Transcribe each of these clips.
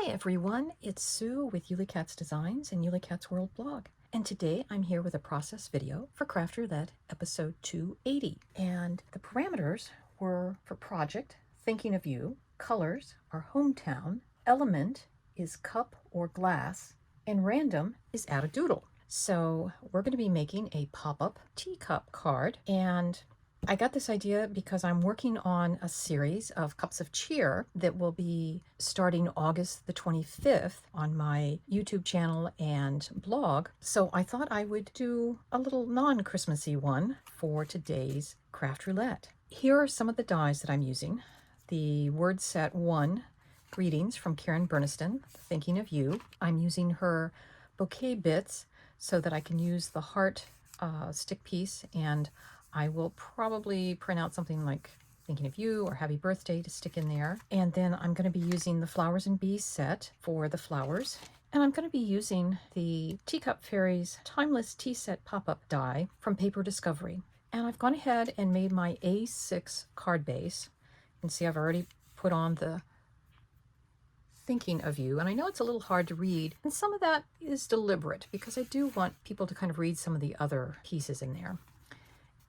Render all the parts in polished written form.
Hi everyone, it's Sue with Ully Cat's Designs and Ully Cat's World blog. And today I'm here with a process video for Craft Roulette episode 280. And the parameters were for project, thinking of you, colors are hometown, element is cup or glass, and random is add a doodle. So we're going to be making a pop-up teacup card, and I got this idea because I'm working on a series of cups of cheer that will be starting August the 25th on my YouTube channel and blog. So I thought I would do a little non-Christmassy one for today's Craft Roulette. Here are some of the dies that I'm using. The word set 1, Greetings from Karen Berniston, Thinking of You. I'm using her Bouquet bits so that I can use the heart stick piece, and I will probably print out something like Thinking of You or Happy Birthday to stick in there. And then I'm going to be using the Flowers and Bees set for the flowers. And I'm going to be using the Teacup Fairies Timeless Tea Set pop-up die from Paper Discovery. And I've gone ahead and made my A6 card base. You can see I've already put on the Thinking of You, and I know it's a little hard to read, and some of that is deliberate because I do want people to kind of read some of the other pieces in there.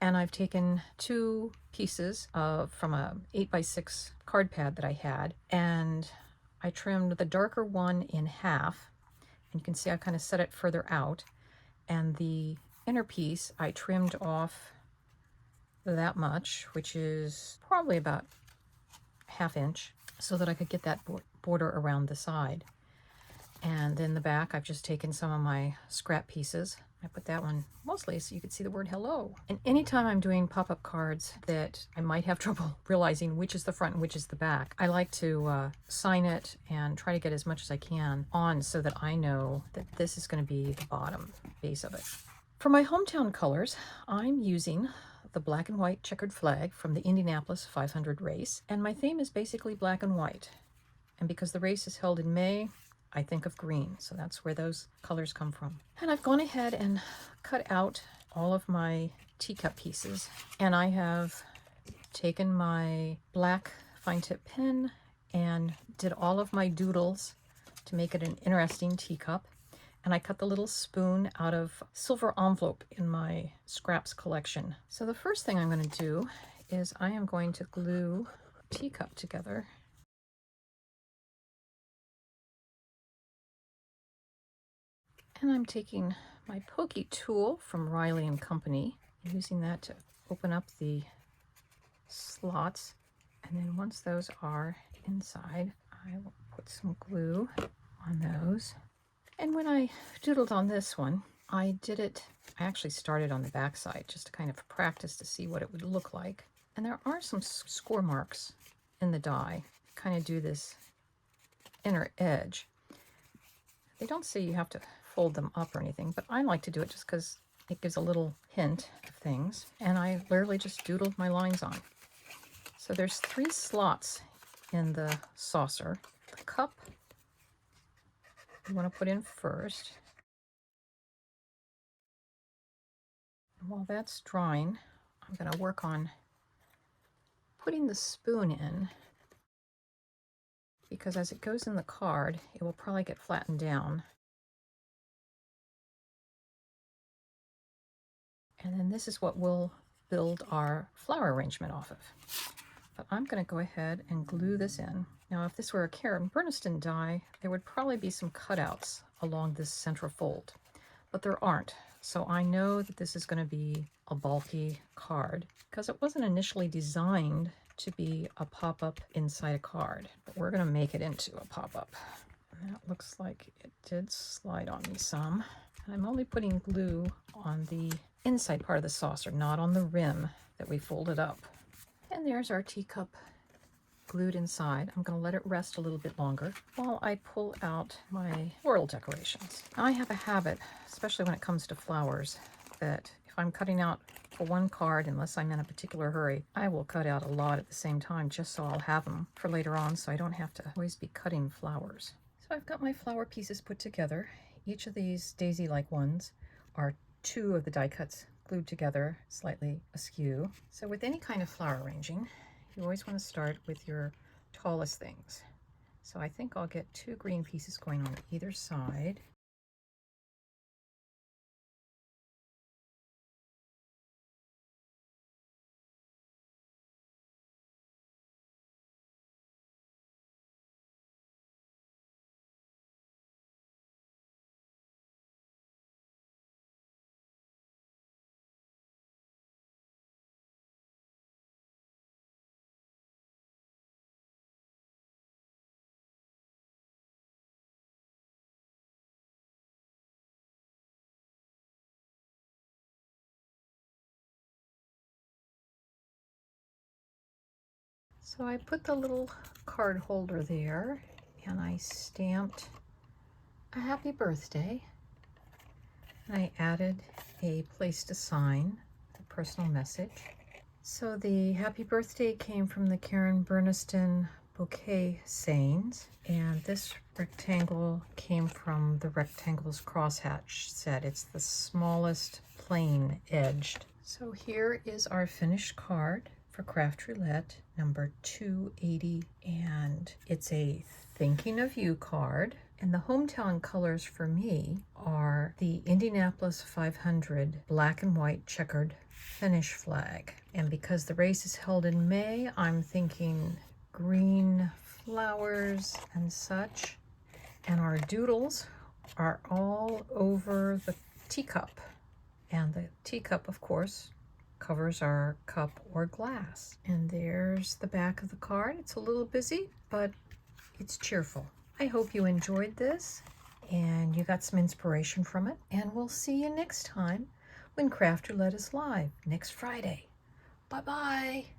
And I've taken 2 pieces from a 8x6 card pad that I had, and I trimmed the darker one in half, and you can see I kind of set it further out, and the inner piece I trimmed off that much, which is probably about 1/2 inch, so that I could get that border around the side. And then the back, I've just taken some of my scrap pieces. I put that one mostly so you could see the word hello. And anytime I'm doing pop-up cards that I might have trouble realizing which is the front and which is the back, I like to sign it and try to get as much as I can on so that I know that this is going to be the bottom base of it. For my hometown colors, I'm using the black and white checkered flag from the Indianapolis 500 race, and my theme is basically black and white. And because the race is held in May, I think of green, so that's where those colors come from. And I've gone ahead and cut out all of my teacup pieces, and I have taken my black fine tip pen and did all of my doodles to make it an interesting teacup. And I cut the little spoon out of silver envelope in my scraps collection. So the first thing I'm going to do is I am going to glue teacup together. And I'm taking my pokey tool from Riley & Company, using that to open up the slots. And then once those are inside, I will put some glue on those. And when I doodled on this one, I actually started on the back side just to kind of practice to see what it would look like. And there are some score marks in the die, kind of do this inner edge. They don't say you have to fold them up or anything, but I like to do it just because it gives a little hint of things. And I literally just doodled my lines on. So there's 3 slots in the saucer. The cup you want to put in first. And while that's drying, I'm going to work on putting the spoon in, because as it goes in the card, it will probably get flattened down. And then this is what we'll build our flower arrangement off of. But I'm going to go ahead and glue this in. Now, if this were a Karen Berniston die, there would probably be some cutouts along this central fold, but there aren't. So I know that this is going to be a bulky card because it wasn't initially designed to be a pop-up inside a card, but we're going to make it into a pop-up. And that looks like it did slide on me some. And I'm only putting glue on the inside part of the saucer, not on the rim that we folded up. And there's our teacup glued inside. I'm going to let it rest a little bit longer while I pull out my floral decorations. I have a habit, especially when it comes to flowers, that if I'm cutting out for one card, unless I'm in a particular hurry, I will cut out a lot at the same time just so I'll have them for later on, so I don't have to always be cutting flowers. So I've got my flower pieces put together. Each of these daisy-like ones are 2 of the die cuts glued together slightly askew. So with any kind of flower arranging, you always want to start with your tallest things. So I think I'll get 2 green pieces going on either side. So I put the little card holder there and I stamped a happy birthday. And I added a place to sign, a personal message. So the happy birthday came from the Karen Berniston Bouquet sayings, and this rectangle came from the Rectangles Crosshatch set. It's the smallest plain edged. So here is our finished card for Craft Roulette number 280, and it's a thinking of you card. And the hometown colors for me are the Indianapolis 500 black and white checkered finish flag. And because the race is held in May, I'm thinking green flowers and such. And our doodles are all over the teacup. And the teacup, of course, covers our cup or glass. And there's the back of the card. It's a little busy, but it's cheerful. I hope you enjoyed this and you got some inspiration from it. And we'll see you next time when Craft Roulette is live next Friday. Bye-bye.